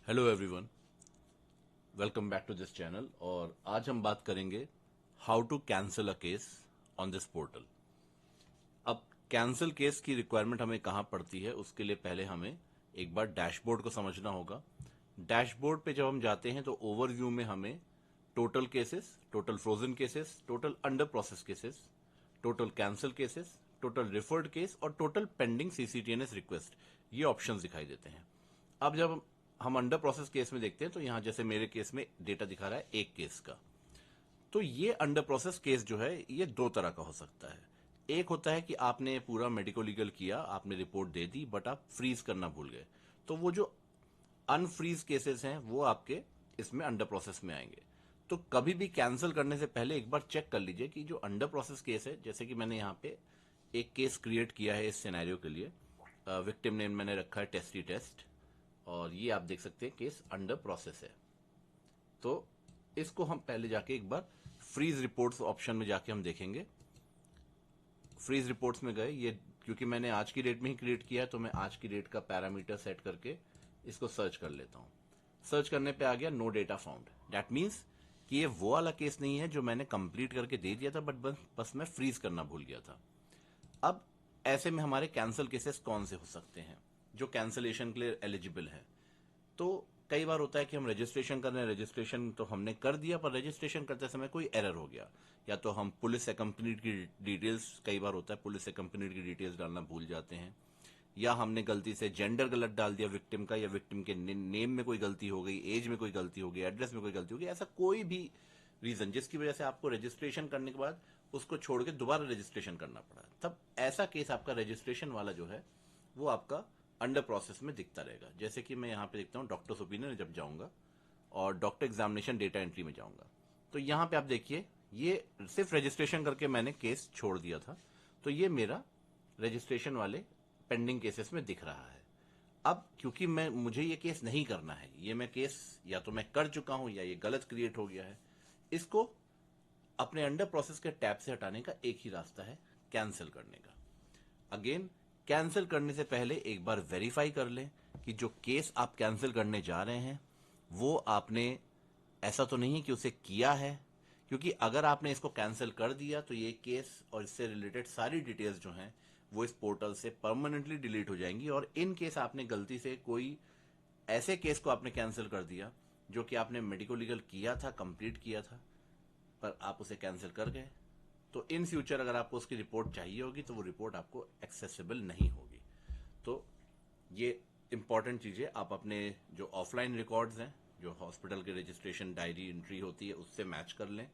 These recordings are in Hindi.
Hello everyone, welcome back to this channel. और आज हम बात करेंगे how to cancel a case on this portal. अब कैंसिल केस की रिक्वायरमेंट हमें कहाँ पड़ती है, उसके लिए पहले हमें एक बार डैशबोर्ड को समझना होगा। डैशबोर्ड पे जब हम जाते हैं तो ओवरव्यू में हमें total cases, total frozen cases, total under process cases, total cancel cases, total referred case और टोटल पेंडिंग सीसीटीएनएस रिक्वेस्ट, ये ऑप्शंस दिखाई देते हैं। अब जब हम अंडर प्रोसेस केस में देखते हैं तो यहां जैसे मेरे केस में डेटा दिखा रहा है एक केस का। तो ये अंडर प्रोसेस केस जो है ये दो तरह का हो सकता है। एक होता है कि आपने पूरा मेडिको लीगल किया, आपने रिपोर्ट दे दी, बट आप फ्रीज करना भूल गए। तो वो जो अनफ्रीज केसेस हैं वो आपके इसमें अंडर प्रोसेस में आएंगे। तो कभी भी कैंसिल करने से पहले एक बार चेक कर लीजिए कि जो अंडर प्रोसेस केस है, जैसे कि मैंने यहाँ पे एक केस क्रिएट किया है इस सिनेरियो के लिए। विक्टिम नेम मैंने रखा है टेस्टी टेस्ट, और ये आप देख सकते हैं केस अंडर प्रोसेस है। तो इसको हम पहले जाके एक बार फ्रीज रिपोर्ट्स ऑप्शन में जाके हम देखेंगे। फ्रीज रिपोर्ट्स में गए, ये क्योंकि मैंने आज की डेट में ही क्रिएट किया है तो मैं आज की डेट का पैरामीटर सेट करके इसको सर्च कर लेता हूं। सर्च करने पे आ गया no data found. That means कि ये वो वाला केस नहीं है जो मैंने कंप्लीट करके दे दिया था, बट बस मैं फ्रीज करना भूल गया था। अब ऐसे में हमारे कैंसिल केसेस कौन से हो सकते हैं जो कैंसिलेशन के लिए एलिजिबल है। तो कई बार होता है कि हम रजिस्ट्रेशन कर रहे हैं, रजिस्ट्रेशन तो हमने कर दिया पर रजिस्ट्रेशन करते समय कोई एरर हो गया, या तो हम पुलिस एक्कम्पनीड की डिटेल्स, कई बार होता है पुलिस एक्कम्पनीड की डिटेल्स डालना भूल जाते हैं, या हमने गलती से जेंडर गलत डाल दिया विक्टिम का, या विक्टिम के नेम में कोई गलती हो गई, एज में कोई गलती हो गई, एड्रेस में कोई गलती हो गई, ऐसा कोई भी रीजन जिसकी वजह से आपको रजिस्ट्रेशन करने के बाद उसको छोड़ के दोबारा रजिस्ट्रेशन करना पड़ा, तब ऐसा केस आपका रजिस्ट्रेशन वाला जो है वो आपका अंडर प्रोसेस में दिखता रहेगा। जैसे कि मैं यहाँ पे देखता हूँ डॉक्टर्स ओपिनियन जब जाऊंगा और डॉक्टर एग्जामिनेशन डेटा एंट्री में जाऊंगा, तो यहाँ पे आप देखिए ये सिर्फ रजिस्ट्रेशन करके मैंने केस छोड़ दिया था, तो ये मेरा रजिस्ट्रेशन वाले पेंडिंग केसेस में दिख रहा है। अब क्योंकि मुझे ये केस नहीं करना है, ये मैं केस या तो मैं कर चुका हूं या ये गलत क्रिएट हो गया है, इसको अपने अंडर प्रोसेस के टैब से हटाने का एक ही रास्ता है, कैंसिल करने का। अगेन, कैंसिल करने से पहले एक बार वेरीफाई कर लें कि जो केस आप कैंसिल करने जा रहे हैं वो आपने ऐसा तो नहीं कि उसे किया है, क्योंकि अगर आपने इसको कैंसिल कर दिया तो ये केस और इससे रिलेटेड सारी डिटेल्स जो हैं वो इस पोर्टल से परमानेंटली डिलीट हो जाएंगी। और इन केस आपने गलती से कोई ऐसे केस को आपने कैंसिल कर दिया जो कि आपने मेडिको लीगल किया था, कंप्लीट किया था, पर आप उसे कैंसिल कर गए, तो इन फ्यूचर अगर आपको उसकी रिपोर्ट चाहिए होगी तो वो रिपोर्ट आपको एक्सेसिबल नहीं होगी। तो ये इंपॉर्टेंट चीजें आप अपने जो ऑफलाइन रिकॉर्ड्स हैं, जो हॉस्पिटल के रजिस्ट्रेशन डायरी एंट्री होती है उससे मैच कर लें,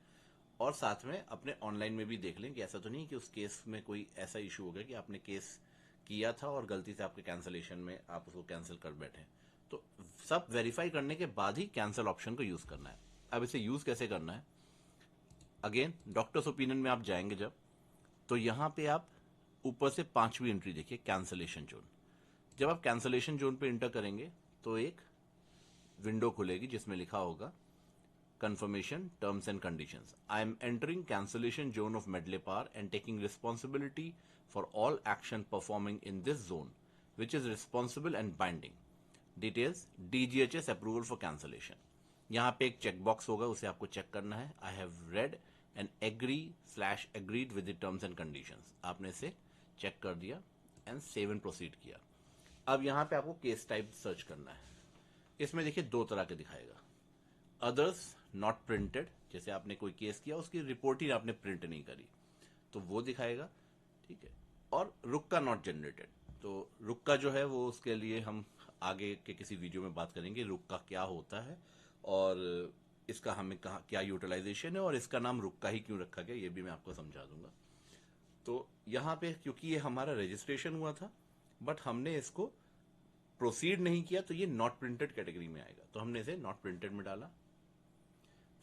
और साथ में अपने ऑनलाइन में भी देख लें कि ऐसा तो नहीं कि उस केस में कोई ऐसा इशू हो गया कि आपने केस किया था और गलती से आपके कैंसलेशन में आप उसको कैंसिल कर बैठे। तो सब वेरीफाई करने के बाद ही कैंसिल ऑप्शन को यूज करना है। अब इसे यूज कैसे करना है, अगेन डॉक्टर्स ओपिनियन में आप जाएंगे जब, तो यहां पे आप ऊपर से पांचवी एंट्री देखिए कैंसलेशन जोन। जब आप कैंसलेशन जोन पे इंटर करेंगे तो एक विंडो खुलेगी जिसमें लिखा होगा confirmation terms and conditions. I am entering cancellation zone of Medley-Par and taking responsibility for all action performing in this zone, which is responsible and binding. Details DGHS approval for cancellation. यहाँ पे एक चेक बॉक्स होगा, उसे आपको चेक करना है। I have read and agree slash agreed with the terms and conditions, आपने इसे चेक कर दिया एंड सेव एंड प्रोसीड किया। अब यहाँ पे आपको केस टाइप सर्च करना है। इसमें देखिए दो तरह के दिखाएगा, अदर्स नॉट प्रिंटेड, जैसे आपने कोई केस किया उसकी रिपोर्ट ही आपने प्रिंट नहीं करी तो वो दिखाएगा, ठीक है। और रुक्का नॉट जनरेटेड, तो रुक्का जो है वो उसके लिए हम आगे के किसी वीडियो में बात करेंगे रुक्का क्या होता है और इसका हमें कहा क्या यूटिलाइजेशन है और इसका नाम रुक्का ही क्यों रखा गया ये भी मैं आपको समझा दूंगा। तो यहाँ पे क्योंकि ये हमारा रजिस्ट्रेशन हुआ था बट हमने इसको प्रोसीड नहीं किया तो ये नॉट प्रिंटेड कैटेगरी में आएगा, तो हमने इसे नॉट प्रिंटेड में डाला।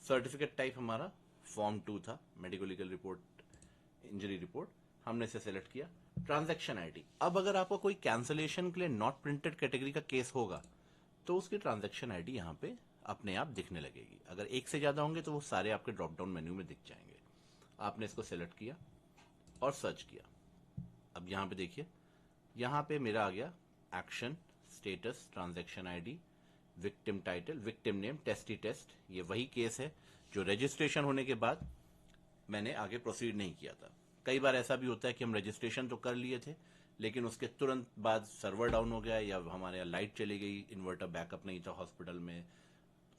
सर्टिफिकेट टाइप हमारा फॉर्म 2 था, medico legal report, injury report, हमने इसे सेलेक्ट किया। ट्रांजैक्शन आईडी, अब अगर आपको कोई कैंसलेशन के लिए नॉट प्रिंटेड कैटेगरी का केस होगा तो उसकी ट्रांजैक्शन आईडी यहाँ पे अपने आप दिखने लगेगी। अगर एक से ज्यादा होंगे तो वो सारे आपके ड्रॉप डाउन मेन्यू में दिख जाएंगे। आपने इसको सेलेक्ट किया और सर्च किया। अब यहाँ पे देखिए, यहाँ पे मेरा आ गया action, status, transaction ID, victim title, victim name, testy test, ये वही केस है जो रजिस्ट्रेशन होने के बाद मैंने आगे प्रोसीड नहीं किया था। कई बार ऐसा भी होता है कि हम रजिस्ट्रेशन तो कर लिए थे, लेकिन उसके तुरंत बाद सर्वर डाउन हो गया या हमारे यहाँ लाइट चली गई, इन्वर्टर बैकअप नहीं था हॉस्पिटल में,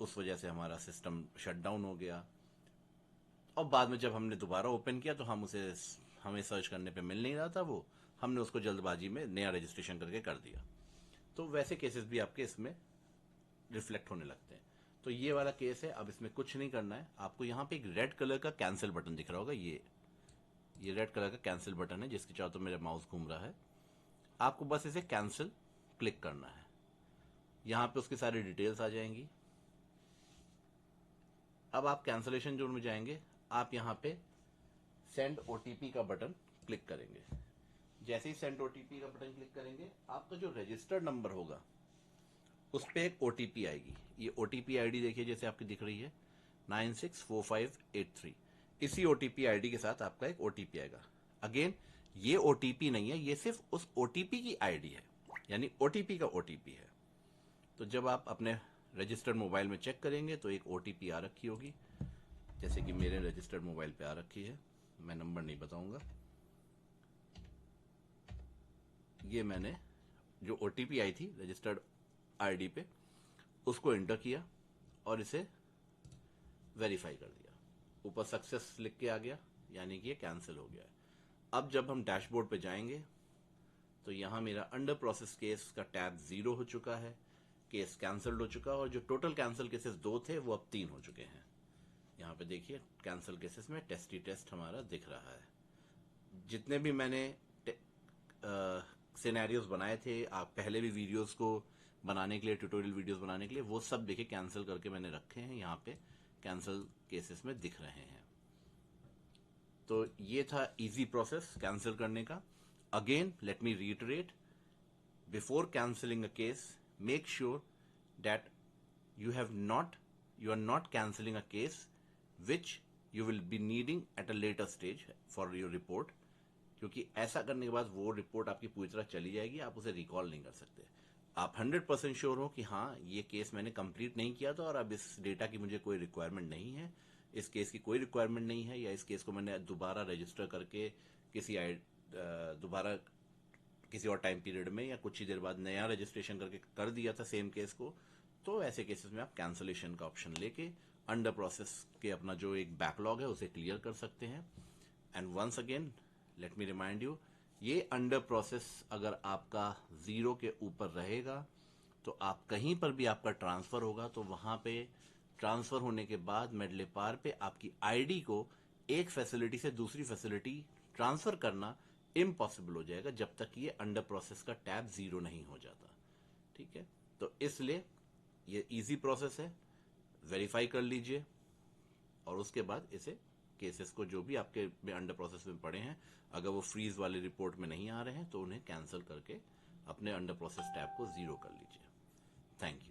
उस वजह से हमारा सिस्टम शट डाउन हो गया, और बाद में जब हमने दोबारा ओपन किया तो हमें सर्च करने पे मिल नहीं रहा था वो, हमने उसको जल्दबाजी में नया रजिस्ट्रेशन करके कर दिया। तो वैसे केसेस भी आपके इसमें रिफ्लेक्ट होने लगते हैं। तो ये वाला केस है। अब इसमें कुछ नहीं करना है, आपको यहाँ पे एक रेड कलर का कैंसिल बटन दिख रहा होगा, ये रेड कलर का कैंसिल बटन है जिसके चारों तरफ मेरा माउस घूम रहा है। आपको बस इसे कैंसिल क्लिक करना है, यहाँ पे उसकी सारी डिटेल्स आ जाएंगी। अब आप कैंसलेशन जोन में जाएंगे, आप यहाँ पे सेंड ओटीपी का बटन क्लिक करेंगे। जैसे ही सेंड ओटीपी का बटन क्लिक करेंगे, आपका जो रजिस्टर्ड नंबर होगा उस पर एक ओटीपी आएगी। ये ओटीपी आईडी देखिए जैसे आपकी दिख रही है 964583। इसी ओटीपी आईडी के साथ आपका एक ओटीपी आएगा। अगेन ये ओटीपी नहीं है, ये सिर्फ उस ओटीपी की आईडी है, यानी ओटीपी का ओटीपी है। तो जब आप अपने रजिस्टर्ड मोबाइल में चेक करेंगे तो एक ओटीपी आ रखी होगी, जैसे कि मेरे रजिस्टर्ड मोबाइल पे आ रखी है, मैं नंबर नहीं बताऊंगा। ये मैंने जो ओटीपी आई थी रजिस्टर्ड आईडी पे, उसको एंटर किया और इसे वेरीफाई कर दिया। ऊपर सक्सेस लिख के आ गया, यानी कि ये कैंसिल हो गया है। अब जब हम डैशबोर्ड पे जाएंगे तो यहां मेरा अंडर प्रोसेस केस का टैब 0 हो चुका है, केस कैंसल्ड हो चुका है, और जो टोटल कैंसिल केसेस 2 थे वो अब 3 हो चुके हैं। यहाँ पे देखिए कैंसिल केसेस में टेस्टी टेस्ट हमारा दिख रहा है। जितने भी मैंने सिनेरियोज बनाए थे, आप पहले भी वीडियोस को बनाने के लिए, ट्यूटोरियल वीडियोस बनाने के लिए, वो सब देखिए कैंसिल करके मैंने रखे हैं, यहाँ पे कैंसिल केसेस में दिख रहे हैं। तो ये था इजी प्रोसेस कैंसिल करने का। Again let me reiterate, before cancelling a case make sure that you are not canceling a case which you will be needing at a later stage for your report, क्योंकि ऐसा करने के बाद वो रिपोर्ट आपकी पूरी तरह चली जाएगी, आप उसे रिकॉल नहीं कर सकते। आप 100% श्योर हो कि हाँ ये केस मैंने कंप्लीट नहीं किया था और अब इस डेटा की मुझे कोई रिक्वायरमेंट नहीं है, इस केस की कोई रिक्वायरमेंट नहीं है, या इस केस को मैंने दोबारा रजिस्टर करके दोबारा किसी और टाइम पीरियड में या कुछ ही देर बाद नया रजिस्ट्रेशन करके कर दिया था सेम केस को, तो ऐसे केसेस में आप कैंसलेशन का ऑप्शन लेके अंडर प्रोसेस के अपना जो एक बैकलॉग है उसे क्लियर कर सकते हैं। And once again let me remind you, ये अंडर प्रोसेस अगर आपका 0 के ऊपर रहेगा तो आप कहीं पर भी आपका ट्रांसफर होगा तो वहां पे ट्रांसफर होने के बाद मेडलेपार पे आपकी आईडी को एक फैसिलिटी से दूसरी फैसिलिटी ट्रांसफर करना इम्पॉसिबल हो जाएगा जब तक ये अंडर प्रोसेस का टैब 0 नहीं हो जाता। ठीक है, तो इसलिए ये इजी प्रोसेस है, वेरीफाई कर लीजिए और उसके बाद इसे केसेस को जो भी आपके में अंडर प्रोसेस में पड़े हैं, अगर वो फ्रीज वाली रिपोर्ट में नहीं आ रहे हैं तो उन्हें कैंसिल करके अपने अंडर प्रोसेस टैब को 0 कर लीजिए। Thank you.